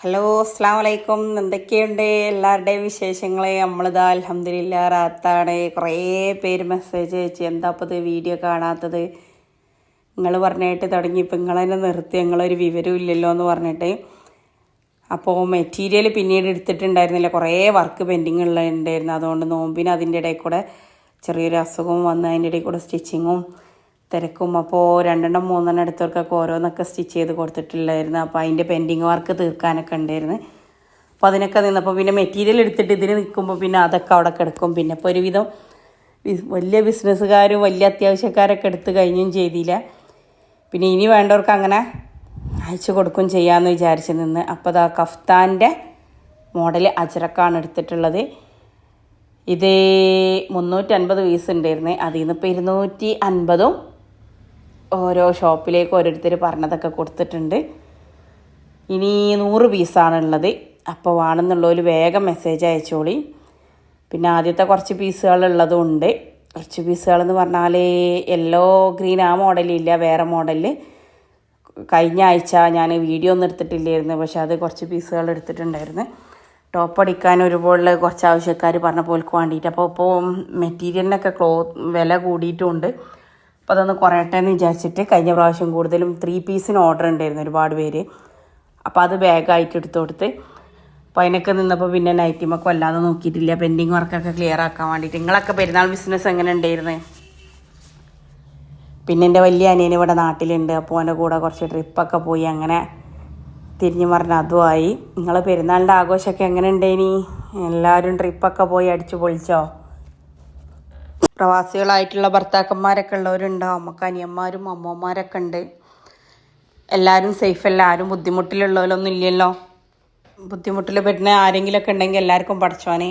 Hello അസ്സാം വലൈക്കും. എന്തൊക്കെയുണ്ട് എല്ലാവരുടെയും വിശേഷങ്ങൾ? നമ്മളിതാ അൽഹംദുലില്ലാ റാത്താണ്. കുറേ പേര് മെസ്സേജ് അയച്ചു, എന്താ അപ്പോൾ ഇത് വീഡിയോ കാണാത്തത്, നിങ്ങൾ പറഞ്ഞിട്ട് തുടങ്ങിയപ്പോൾ നിങ്ങൾ തന്നെ നിർത്തി, ഞങ്ങളൊരു വിവരവും ഇല്ലല്ലോ എന്ന് പറഞ്ഞിട്ട്. അപ്പോൾ മെറ്റീരിയൽ പിന്നീട് എടുത്തിട്ടുണ്ടായിരുന്നില്ല, കുറേ വർക്ക് പെൻഡിങ് ഉള്ളതുണ്ടായിരുന്നു. അതുകൊണ്ട് നോമ്പിന് അതിൻ്റെ ഇടയിൽ കൂടെ ചെറിയൊരു അസുഖവും വന്ന് അതിൻ്റെ ഇടയിൽ കൂടെ സ്റ്റിച്ചിങ്ങും തിരക്കും. അപ്പോൾ 2-3 എടുത്തവർക്കൊക്കെ ഓരോന്നൊക്കെ സ്റ്റിച്ച് ചെയ്ത് കൊടുത്തിട്ടില്ലായിരുന്നു. അപ്പോൾ അതിൻ്റെ പെൻഡിങ് വർക്ക് തീർക്കാനൊക്കെ ഉണ്ടായിരുന്നു. അപ്പോൾ അതിനൊക്കെ നിന്നപ്പോൾ പിന്നെ മെറ്റീരിയൽ എടുത്തിട്ട് ഇതിന് നിൽക്കുമ്പോൾ പിന്നെ അതൊക്കെ അവിടെ കിടക്കും. പിന്നെ ഇപ്പോൾ ഒരുവിധം വലിയ ബിസിനസ്സുകാരും വലിയ അത്യാവശ്യക്കാരൊക്കെ എടുത്ത് കഴിഞ്ഞും ചെയ്തില്ല. പിന്നെ ഇനി വേണ്ടവർക്ക് അങ്ങനെ അയച്ചു കൊടുക്കും ചെയ്യാമെന്ന് വിചാരിച്ച് നിന്ന്. അപ്പോൾ അതാ കഫ്താൻ്റെ മോഡൽ അജ്രക്കാണ് എടുത്തിട്ടുള്ളത്. ഇത് 350 പീസ് ഉണ്ടായിരുന്നു. അതിൽ നിന്ന് ഇപ്പോൾ 250 ഓരോ ഷോപ്പിലേക്ക് ഓരോരുത്തർ പറഞ്ഞതൊക്കെ കൊടുത്തിട്ടുണ്ട്. ഇനി 100 പീസാണുള്ളത്. അപ്പോൾ വേണമെന്നുള്ളവർ വേഗം മെസ്സേജ് അയച്ചോളി. പിന്നെ ആദ്യത്തെ കുറച്ച് പീസുകളുള്ളതും ഉണ്ട്. കുറച്ച് പീസുകളെന്ന് പറഞ്ഞാൽ യെല്ലോ ഗ്രീൻ ആ മോഡലില്ല, വേറെ മോഡലിൽ കഴിഞ്ഞ ആഴ്ച ഞാൻ വീഡിയോ ഒന്നും എടുത്തിട്ടില്ലായിരുന്നു, പക്ഷെ അത് കുറച്ച് പീസുകൾ എടുത്തിട്ടുണ്ടായിരുന്നു. ടോപ്പ് അടിക്കാൻ ഒരുപോലെ കുറച്ച് ആവശ്യക്കാർ പറഞ്ഞ പോൽക്ക് വേണ്ടിയിട്ട്. അപ്പോൾ മെറ്റീരിയലിനൊക്കെ വില കൂടിയിട്ടുമുണ്ട്. അപ്പോൾ അതൊന്ന് കുറയട്ടെ എന്ന് വിചാരിച്ചിട്ട് കഴിഞ്ഞ പ്രാവശ്യം കൂടുതലും 3 പീസിന് ഓർഡർ ഉണ്ടായിരുന്നു ഒരുപാട് പേര്. അപ്പോൾ അത് ബാഗായിട്ട് എടുത്തു കൊടുത്ത്. അപ്പോൾ അതിനൊക്കെ നിന്നപ്പോൾ പിന്നെ നൈറ്റിമൊക്കെ വല്ലാതെ നോക്കിയിട്ടില്ല, പെൻഡിങ് വർക്കൊക്കെ ക്ലിയർ ആക്കാൻ വേണ്ടിയിട്ട്. നിങ്ങളൊക്കെ പെരുന്നാൾ ബിസിനസ് എങ്ങനെ ഉണ്ടായിരുന്നു? പിന്നെ എൻ്റെ വലിയ അനിയൻ ഇവിടെ നാട്ടിലുണ്ട്. അപ്പോൾ എൻ്റെ കൂടെ കുറച്ച് ട്രിപ്പൊക്കെ പോയി, അങ്ങനെ തിരിഞ്ഞു പറഞ്ഞ അതുമായി. നിങ്ങൾ പെരുന്നാളിൻ്റെ ആഘോഷമൊക്കെ എങ്ങനെ ഉണ്ടായിനി? എല്ലാവരും ട്രിപ്പൊക്കെ പോയി അടിച്ചു പൊളിച്ചോ? പ്രവാസികളായിട്ടുള്ള ഭർത്താക്കന്മാരൊക്കെ ഉള്ളവരുണ്ടാവും, നമുക്ക് അനിയന്മാരും അമ്മമാരൊക്കെ ഉണ്ട്. എല്ലാവരും സേഫല്ല, ആരും ബുദ്ധിമുട്ടിലുള്ളവരൊന്നും ഇല്ലല്ലോ. ബുദ്ധിമുട്ടിൽ പറ്റുന്ന ആരെങ്കിലുമൊക്കെ ഉണ്ടെങ്കിൽ എല്ലാവർക്കും പഠിച്ചോനെ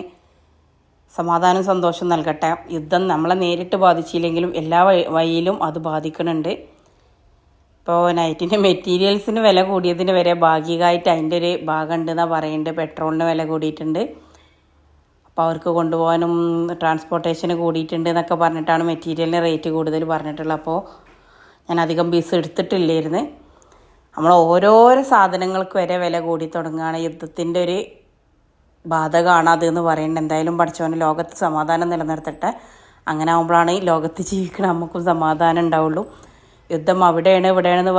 സമാധാനം സന്തോഷം നൽകട്ടെ. യുദ്ധം നമ്മളെ നേരിട്ട് ബാധിച്ചില്ലെങ്കിലും എല്ലാ വഴിയിലും അത് ബാധിക്കുന്നുണ്ട്. ഇപ്പോൾ നൈറ്റിൻ്റെ മെറ്റീരിയൽസിന് വില കൂടിയതിന് വരെ ഭാഗികമായിട്ട് അതിൻ്റെ ഒരു ഭാഗം ഉണ്ടെന്നാണ് പറയുന്നുണ്ട്. പെട്രോളിന് വില കൂടിയിട്ടുണ്ട്, അപ്പോൾ അവർക്ക് കൊണ്ടുപോകാനും ട്രാൻസ്പോർട്ടേഷന് കൂടിയിട്ടുണ്ട് എന്നൊക്കെ പറഞ്ഞിട്ടാണ് മെറ്റീരിയലിന് റേറ്റ് കൂടുതൽ പറഞ്ഞിട്ടുള്ളത്. അപ്പോൾ ഞാൻ അധികം പീസ് എടുത്തിട്ടില്ലായിരുന്നു. നമ്മൾ ഓരോരോ സാധനങ്ങൾക്ക് വരെ വില കൂടി തുടങ്ങുകയാണ്. യുദ്ധത്തിൻ്റെ ഒരു ബാധകമാണ് അതെന്ന് പറയുന്നത്. എന്തായാലും പഠിച്ചവന് ലോകത്ത് സമാധാനം നിലനിർത്തട്ടെ. അങ്ങനെ ആകുമ്പോഴാണ് ഈ ലോകത്ത് ജീവിക്കണം നമുക്കും സമാധാനം ഉണ്ടാവുള്ളൂ. യുദ്ധം അവിടെയാണ് ഇവിടെയാണെന്ന്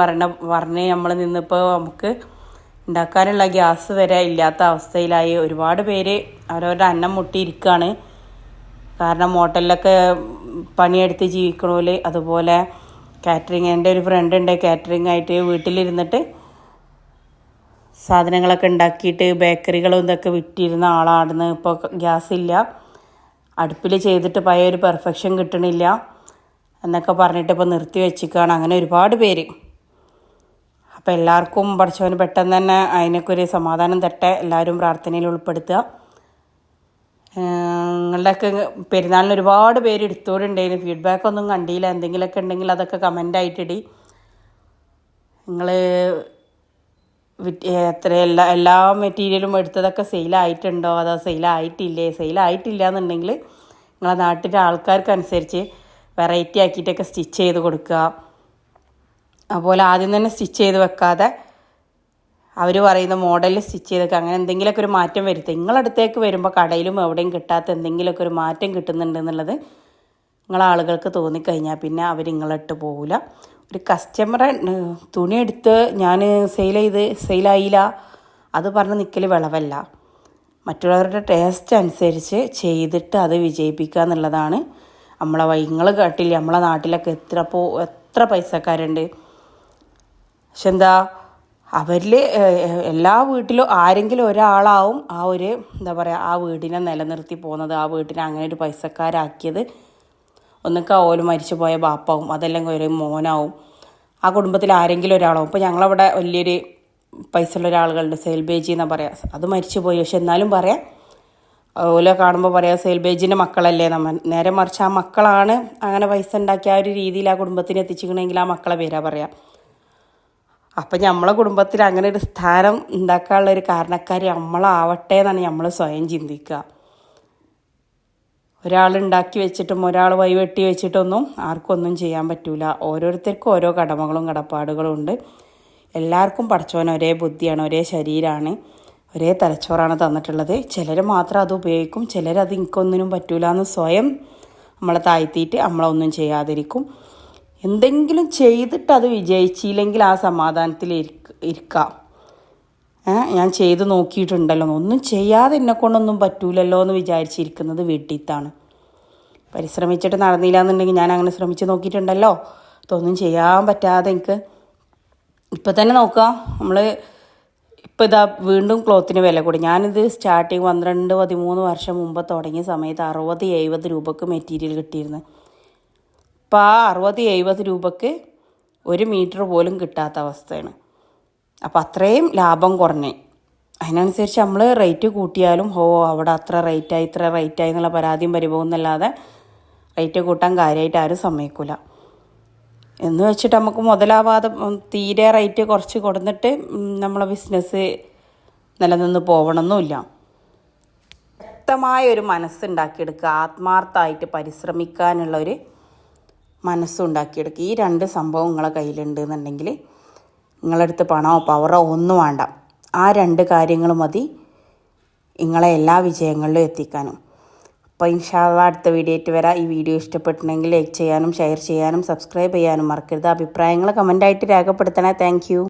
പറഞ്ഞ് നമ്മൾ നിന്നിപ്പോൾ നമുക്ക് ഉണ്ടാക്കാനുള്ള ഗ്യാസ് വരെ ഇല്ലാത്ത അവസ്ഥയിലായി. ഒരുപാട് പേര് അവരവരുടെ അന്നം മുട്ടിയിരിക്കുകയാണ്. കാരണം ഹോട്ടലിലൊക്കെ പണിയെടുത്ത് ജീവിക്കണോല്, അതുപോലെ കാറ്ററിങ്. എൻ്റെ ഒരു ഫ്രണ്ട് ഉണ്ട്, കാറ്ററിംഗ് ആയിട്ട് വീട്ടിലിരുന്നിട്ട് സാധനങ്ങളൊക്കെ ഉണ്ടാക്കിയിട്ട് ബേക്കറികളും ഇതൊക്കെ വിറ്റിരുന്ന ആളാണ്. ഇപ്പോൾ ഗ്യാസ് ഇല്ല, അടുപ്പിൽ ചെയ്തിട്ട് പഴയ ഒരു പെർഫെക്ഷൻ കിട്ടണില്ല എന്നൊക്കെ പറഞ്ഞിട്ട് ഇപ്പോൾ നിർത്തി വെച്ചിരിക്കുകയാണ്. അങ്ങനെ ഒരുപാട് പേര്. അപ്പോൾ എല്ലാവർക്കും പഠിച്ചവന് പെട്ടെന്ന് തന്നെ അതിനൊക്കെ ഒരു സമാധാനം തട്ടെ. എല്ലാവരും പ്രാർത്ഥനയിൽ ഉൾപ്പെടുത്തുക. നിങ്ങളുടെയൊക്കെ പെരുന്നാളിന് ഒരുപാട് പേര് എടുത്തോടുണ്ടായിരുന്നു. ഫീഡ്ബാക്കൊന്നും കണ്ടില്ല. എന്തെങ്കിലുമൊക്കെ ഉണ്ടെങ്കിൽ അതൊക്കെ കമൻ്റായിട്ടിടി. നിങ്ങൾ എത്ര എല്ലാ മെറ്റീരിയലും എടുത്തതൊക്കെ സെയിലായിട്ടുണ്ടോ, അതോ സെയിലായിട്ടില്ലേ? സെയിലായിട്ടില്ല എന്നുണ്ടെങ്കിൽ നിങ്ങളെ നാട്ടിലെ ആൾക്കാർക്കനുസരിച്ച് വെറൈറ്റി ആക്കിയിട്ടൊക്കെ സ്റ്റിച്ച് ചെയ്ത് കൊടുക്കുക. അതുപോലെ ആദ്യം തന്നെ സ്റ്റിച്ച് ചെയ്ത് വെക്കാതെ അവർ പറയുന്ന മോഡലിൽ സ്റ്റിച്ച് ചെയ്തൊക്കെ അങ്ങനെ എന്തെങ്കിലുമൊക്കെ ഒരു മാറ്റം വരുത്തുക. നിങ്ങളടുത്തേക്ക് വരുമ്പോൾ കടയിലും എവിടെയും കിട്ടാത്ത എന്തെങ്കിലുമൊക്കെ ഒരു മാറ്റം കിട്ടുന്നുണ്ട് എന്നുള്ളത് നിങ്ങളാളുകൾക്ക് തോന്നിക്കഴിഞ്ഞാൽ പിന്നെ അവർ നിങ്ങളിട്ട് പോകില്ല. ഒരു കസ്റ്റമറെ തുണിയെടുത്ത് ഞാൻ സെയിലായില്ല അത് പറഞ്ഞ് നിൽക്കൽ വിളവല്ല. മറ്റുള്ളവരുടെ ടേസ്റ്റ് അനുസരിച്ച് ചെയ്തിട്ട് അത് വിജയിപ്പിക്കുക എന്നുള്ളതാണ് നമ്മളെ വഴി. നിങ്ങൾ കേട്ടില്ല നമ്മളെ നാട്ടിലൊക്കെ എത്ര പൈസക്കാരുണ്ട്. പക്ഷെ എന്താ, അവരിൽ എല്ലാ വീട്ടിലും ആരെങ്കിലും ഒരാളാവും ആ ഒരു എന്താ പറയുക ആ വീടിനെ നിലനിർത്തി പോകുന്നത്, ആ വീട്ടിനെ അങ്ങനെ ഒരു പൈസക്കാരാക്കിയത്. ഒന്നൊക്കെ ഓല് മരിച്ചു പോയ ബാപ്പാവും, അതല്ലെങ്കിൽ ഒരു മോനാവും, ആ കുടുംബത്തിൽ ആരെങ്കിലും ഒരാളാവും. ഇപ്പോൾ ഞങ്ങളവിടെ വലിയൊരു പൈസ ഉള്ള ഒരാളുകളുണ്ട്, സെയിൽബേജി എന്നാണ് പറയുക. അത് മരിച്ചു പോയി, പക്ഷെ എന്നാലും പറയാം ഓല കാണുമ്പോൾ പറയാം സെയിൽബേജിൻ്റെ മക്കളല്ലേ നമ്മൾ. നേരെ മറിച്ച് ആ മക്കളാണ് അങ്ങനെ പൈസ ഉണ്ടാക്കി ആ ഒരു രീതിയിൽ ആ കുടുംബത്തിന് എത്തിച്ചിക്കണമെങ്കിൽ ആ മക്കളെ പേരാ പറയാം. അപ്പം നമ്മളെ കുടുംബത്തിൽ അങ്ങനെ ഒരു സ്ഥാനം ഉണ്ടാക്കാനുള്ള ഒരു കാരണക്കാർ നമ്മളാവട്ടെ എന്നാണ് നമ്മൾ സ്വയം ചിന്തിക്കുക. ഒരാൾ ഉണ്ടാക്കി വെച്ചിട്ടും ഒരാൾ വഴിവെട്ടി വെച്ചിട്ടൊന്നും ആർക്കും ഒന്നും ചെയ്യാൻ പറ്റില്ല. ഓരോരുത്തർക്കും ഓരോ കടമകളും കടപ്പാടുകളും ഉണ്ട്. എല്ലാവർക്കും പടച്ചവൻ ഒരേ ബുദ്ധിയാണ്, ഒരേ ശരീരമാണ്. ഒരേ തലച്ചോറാണ് തന്നിട്ടുള്ളത്. ചിലർ മാത്രം അത് ഉപയോഗിക്കും, ചിലരത് എനിക്കൊന്നിനും പറ്റൂല എന്ന് സ്വയം നമ്മളെ താഴ്ത്തിയിട്ട് നമ്മളൊന്നും ചെയ്യാതിരിക്കും. എന്തെങ്കിലും ചെയ്തിട്ട് അത് വിജയിച്ചില്ലെങ്കിൽ ആ സമാധാനത്തിൽ ഇരിക്കാം. ഞാൻ ചെയ്ത് നോക്കിയിട്ടുണ്ടല്ലോ, ഒന്നും ചെയ്യാതെ എന്നെക്കൊണ്ടൊന്നും പറ്റൂലല്ലോ എന്ന് വിചാരിച്ചിരിക്കുന്നത് വീട്ടിത്താണ്. പരിശ്രമിച്ചിട്ട് നടന്നില്ല എന്നുണ്ടെങ്കിൽ ഞാൻ അങ്ങനെ ശ്രമിച്ച് നോക്കിയിട്ടുണ്ടല്ലോ, ഇതൊന്നും ചെയ്യാൻ പറ്റാതെ എനിക്ക് ഇപ്പം തന്നെ നോക്കാം. നമ്മൾ ഇപ്പോൾ ഇതാ വീണ്ടും ക്ലോത്തിന് വില കൂടി. ഞാനിത് സ്റ്റാർട്ടിങ് 12-13 വർഷം മുമ്പ് തുടങ്ങിയ സമയത്ത് 60-70 രൂപക്ക് മെറ്റീരിയൽ കിട്ടിയിരുന്നു. ഇപ്പോൾ ആ 60-70 രൂപക്ക് 1 മീറ്റർ പോലും കിട്ടാത്ത അവസ്ഥയാണ്. അപ്പോൾ അത്രയും ലാഭം കുറഞ്ഞേ. അതിനനുസരിച്ച് നമ്മൾ റേറ്റ് കൂട്ടിയാലും അവിടെ അത്ര റേറ്റായി ഇത്ര റേറ്റായി എന്നുള്ള പരാതിയും പരിഭവം എന്നല്ലാതെ റേറ്റ് കൂട്ടാൻ കാര്യമായിട്ട് ആരും സമ്മതിക്കില്ല. എന്ന് വെച്ചിട്ട് നമുക്ക് മുതലാവാതെ തീരെ റേറ്റ് കുറച്ച് കൊടുത്തിട്ട് നമ്മളെ ബിസിനസ് നിലനിന്ന് പോകണമെന്നില്ല. ശക്തമായൊരു മനസ്സുണ്ടാക്കിയെടുക്കുക, ആത്മാർത്ഥമായിട്ട് പരിശ്രമിക്കാനുള്ളൊരു മനസ്സുണ്ടാക്കിയെടുക്കുക. ഈ 2 സംഭവം നിങ്ങളെ കയ്യിലുണ്ട് എന്നുണ്ടെങ്കിൽ നിങ്ങളടുത്ത് പണമോ പവറോ ഒന്നും വേണ്ട. ആ 2 കാര്യങ്ങൾ മതി നിങ്ങളെ എല്ലാ വിജയങ്ങളിലും എത്തിക്കാനും. അപ്പോൾ ഇൻഷാ അല്ലാഹ് അടുത്ത വീഡിയോ ആയിട്ട് വരാം. ഈ വീഡിയോ ഇഷ്ടപ്പെട്ടിട്ടുണ്ടെങ്കിൽ ലൈക്ക് ചെയ്യാനും ഷെയർ ചെയ്യാനും സബ്സ്ക്രൈബ് ചെയ്യാനും മറക്കരുത്. അഭിപ്രായങ്ങൾ കമൻ്റായിട്ട് രേഖപ്പെടുത്തണേ. Thank you.